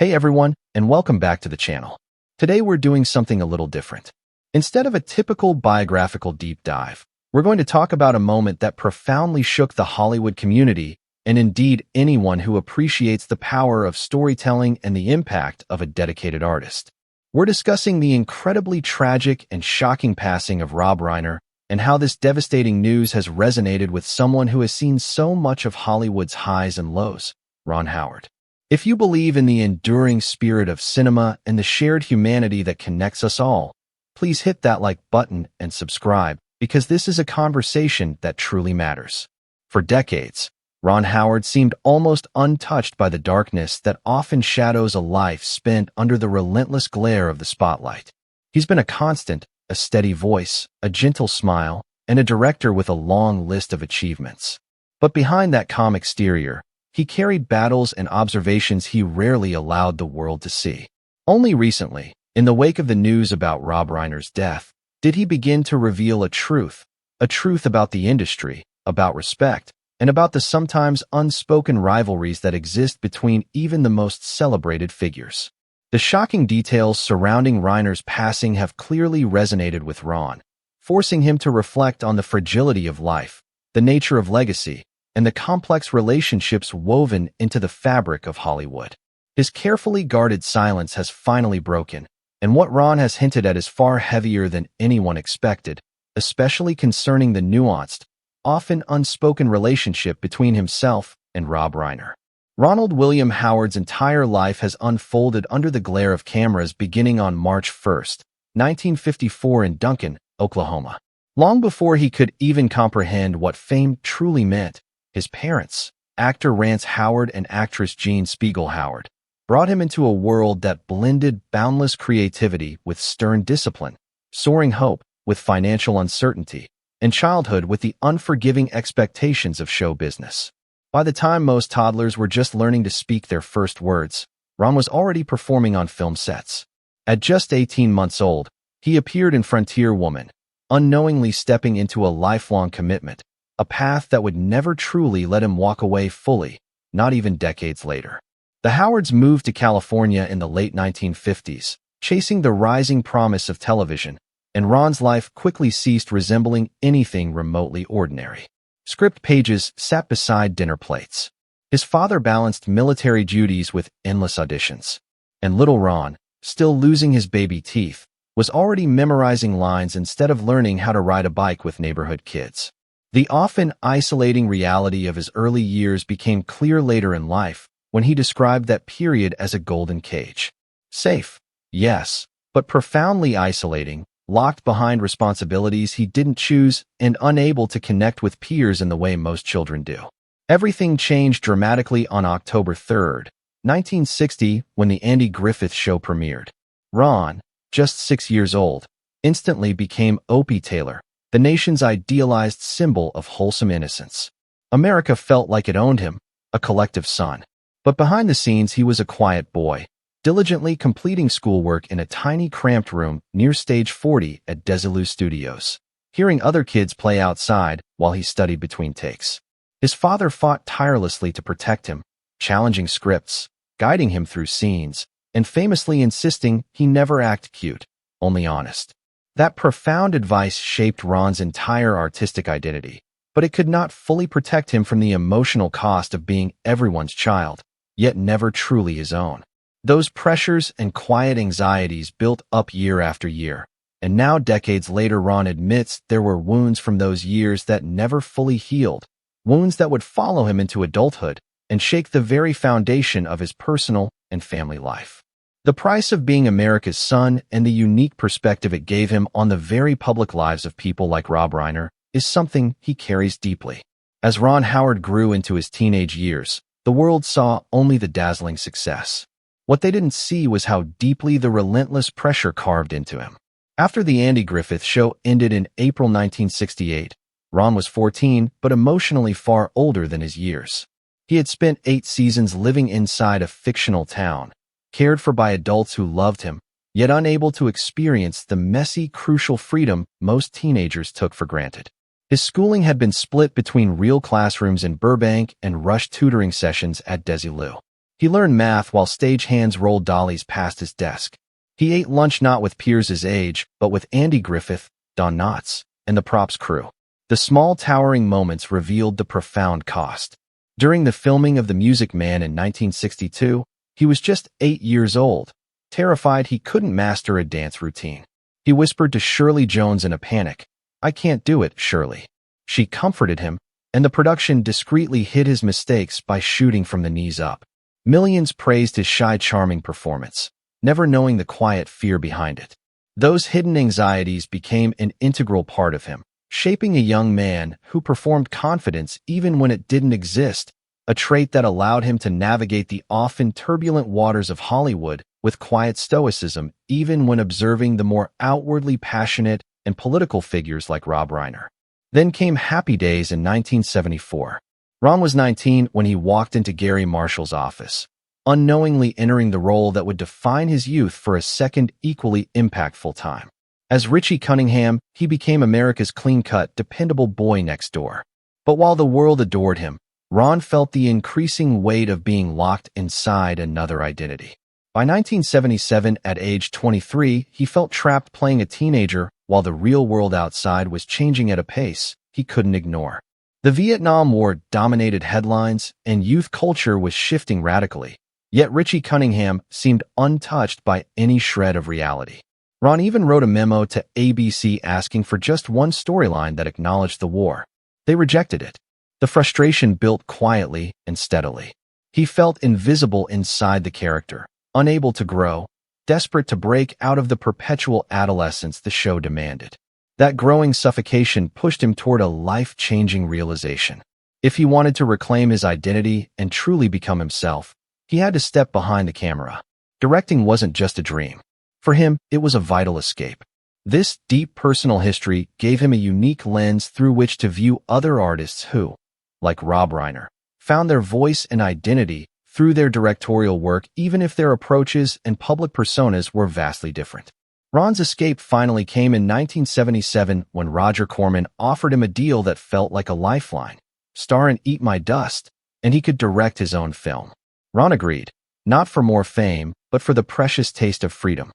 Hey everyone, and welcome back to the channel. Today we're doing something a little different. Instead of a typical biographical deep dive, we're going to talk about a moment that profoundly shook the Hollywood community and indeed anyone who appreciates the power of storytelling and the impact of a dedicated artist. We're discussing the incredibly tragic and shocking passing of Rob Reiner and how this devastating news has resonated with someone who has seen so much of Hollywood's highs and lows, Ron Howard. If you believe in the enduring spirit of cinema and the shared humanity that connects us all, please hit that like button and subscribe, because this is a conversation that truly matters. For decades, Ron Howard seemed almost untouched by the darkness that often shadows a life spent under the relentless glare of the spotlight. He's been a constant, a steady voice, a gentle smile, and a director with a long list of achievements. But behind that calm exterior, he carried battles and observations he rarely allowed the world to see. Only recently, in the wake of the news about Rob Reiner's death, did he begin to reveal a truth about the industry, about respect, and about the sometimes unspoken rivalries that exist between even the most celebrated figures. The shocking details surrounding Reiner's passing have clearly resonated with Ron, forcing him to reflect on the fragility of life, the nature of legacy, and the complex relationships woven into the fabric of Hollywood. His carefully guarded silence has finally broken, and what Ron has hinted at is far heavier than anyone expected, especially concerning the nuanced, often unspoken relationship between himself and Rob Reiner. Ronald William Howard's entire life has unfolded under the glare of cameras beginning on March 1, 1954 in Duncan, Oklahoma. Long before he could even comprehend what fame truly meant, his parents, actor Rance Howard and actress Jean Spiegel Howard, brought him into a world that blended boundless creativity with stern discipline, soaring hope with financial uncertainty, and childhood with the unforgiving expectations of show business. By the time most toddlers were just learning to speak their first words, Ron was already performing on film sets. At just 18 months old, he appeared in Frontier Woman, unknowingly stepping into a lifelong commitment, a path that would never truly let him walk away fully, not even decades later. The Howards moved to California in the late 1950s, chasing the rising promise of television, and Ron's life quickly ceased resembling anything remotely ordinary. Script pages sat beside dinner plates. His father balanced military duties with endless auditions, and little Ron, still losing his baby teeth, was already memorizing lines instead of learning how to ride a bike with neighborhood kids. The often isolating reality of his early years became clear later in life when he described that period as a golden cage. Safe, yes, but profoundly isolating, locked behind responsibilities he didn't choose and unable to connect with peers in the way most children do. Everything changed dramatically on October 3, 1960, when the Andy Griffith Show premiered. Ron, just 6 years old, instantly became Opie Taylor, the nation's idealized symbol of wholesome innocence. America felt like it owned him, a collective son. But behind the scenes, he was a quiet boy, diligently completing schoolwork in a tiny cramped room near Stage 40 at Desilu Studios, hearing other kids play outside while he studied between takes. His father fought tirelessly to protect him, challenging scripts, guiding him through scenes, and famously insisting he never act cute, only honest. That profound advice shaped Ron's entire artistic identity, but it could not fully protect him from the emotional cost of being everyone's child, yet never truly his own. Those pressures and quiet anxieties built up year after year, and now decades later Ron admits there were wounds from those years that never fully healed, wounds that would follow him into adulthood and shake the very foundation of his personal and family life. The price of being America's son and the unique perspective it gave him on the very public lives of people like Rob Reiner is something he carries deeply. As Ron Howard grew into his teenage years, the world saw only the dazzling success. What they didn't see was how deeply the relentless pressure carved into him. After the Andy Griffith Show ended in April 1968, Ron was 14 but emotionally far older than his years. He had spent 8 seasons living inside a fictional town, cared for by adults who loved him, yet unable to experience the messy, crucial freedom most teenagers took for granted. His schooling had been split between real classrooms in Burbank and rush tutoring sessions at Desilu. He learned math while stagehands rolled dollies past his desk. He ate lunch not with peers his age, but with Andy Griffith, Don Knotts, and the props crew. The small towering moments revealed the profound cost. During the filming of The Music Man in 1962, he was just 8 years old, terrified he couldn't master a dance routine. He whispered to Shirley Jones in a panic, "I can't do it, Shirley." She comforted him, and the production discreetly hid his mistakes by shooting from the knees up. Millions praised his shy, charming performance, never knowing the quiet fear behind it. Those hidden anxieties became an integral part of him, shaping a young man who performed confidence even when it didn't exist, a trait that allowed him to navigate the often turbulent waters of Hollywood with quiet stoicism, even when observing the more outwardly passionate and political figures like Rob Reiner. Then came Happy Days in 1974. Ron was 19 when he walked into Gary Marshall's office, unknowingly entering the role that would define his youth for a second equally impactful time. As Richie Cunningham, he became America's clean-cut, dependable boy next door. But while the world adored him, Ron felt the increasing weight of being locked inside another identity. By 1977, at age 23, he felt trapped playing a teenager while the real world outside was changing at a pace he couldn't ignore. The Vietnam War dominated headlines, and youth culture was shifting radically. Yet Richie Cunningham seemed untouched by any shred of reality. Ron even wrote a memo to ABC asking for just one storyline that acknowledged the war. They rejected it. The frustration built quietly and steadily. He felt invisible inside the character, unable to grow, desperate to break out of the perpetual adolescence the show demanded. That growing suffocation pushed him toward a life-changing realization. If he wanted to reclaim his identity and truly become himself, he had to step behind the camera. Directing wasn't just a dream. For him, it was a vital escape. This deep personal history gave him a unique lens through which to view other artists who, like Rob Reiner, found their voice and identity through their directorial work even if their approaches and public personas were vastly different. Ron's escape finally came in 1977 when Roger Corman offered him a deal that felt like a lifeline, star in Eat My Dust, and he could direct his own film. Ron agreed, not for more fame, but for the precious taste of freedom.